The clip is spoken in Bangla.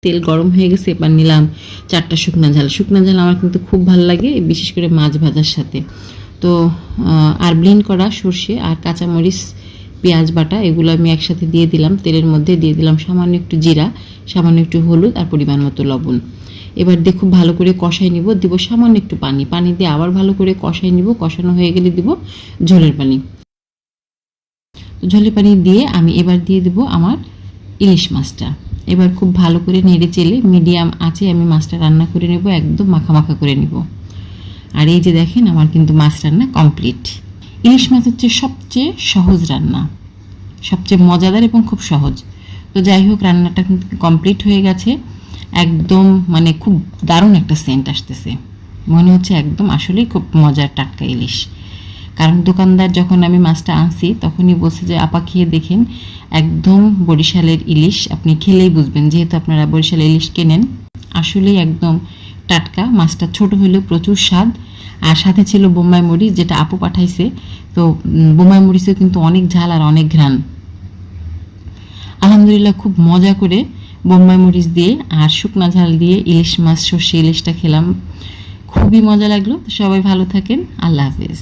তেল গরম হয়ে গেছে, এবার নিলাম 4টা শুকনা ঝাল। শুকনা ঝাল আমার কিন্তু খুব ভালো লাগে, বিশেষ করে মাছ ভাজার সাথে। তো আর ব্লেন্ড করা সর্ষে আর কাঁচামরিচ, পেঁয়াজ বাটা এগুলো আমি একসাথে দিয়ে দিলাম। তেলের মধ্যে দিয়ে দিলাম সামান্য একটু জিরা, সামান্য একটু হলুদ আর পরিমাণ মতো লবণ। এবার দিয়ে খুব ভালো করে কষাই নিব, দিব সামান্য একটু পানি। পানি দিয়ে আবার ভালো করে কষাই নিব। কষানো হয়ে গেলে দিব ঝোলের পানি। ঝোলের পানি দিয়ে আমি এবার দিয়ে দেব আমার ইলিশ মাছটা। এবার খুব ভালো করে নেড়ে চেলে মিডিয়াম আঁচে আমি মাছটা রান্না করে নেব, একদম মাখা মাখা করে নেব। আর এই যে দেখেন আমার কিন্তু মাছ রান্না কমপ্লিট। ইলিশ মাছ হচ্ছে সবচেয়ে সহজ রান্না, সবচেয়ে মজাদার এবং খুব সহজ। তো যাই হোক, রান্নাটা কিন্তু কমপ্লিট হয়ে গেছে। একদম মানে খুব দারুণ একটা সেন্ট আসতেছে, মনে হচ্ছে একদম আসলেই খুব মজার টাটকা ইলিশ। কারণ দোকানদার যখন আমি মাছটা আনছি তখনই বলছে যে আপা খেয়ে দেখেন, একদম বরিশালের ইলিশ, আপনি খেলেই বুঝবেন, যেহেতু আপনারা বরিশালের ইলিশ কেনেন। আসলেই একদম টাটকা, মাছটা ছোট হলেও প্রচুর স্বাদ। আর সাথে ছিল বোম্বাই মরিচ, যেটা আপু পাঠাইছে। তো বোম্বাই মরিচেও কিন্তু অনেক ঝাল আর অনেক ঘ্রাণ। আলহামদুলিল্লাহ খুব মজা করে বোম্বাই মরিচ দিয়ে আর শুকনা ঝাল দিয়ে ইলিশ মাছ, সর্ষে ইলিশটা খেলাম, খুবই মজা লাগলো। সবাই ভালো থাকেন, আল্লাহ হাফেজ।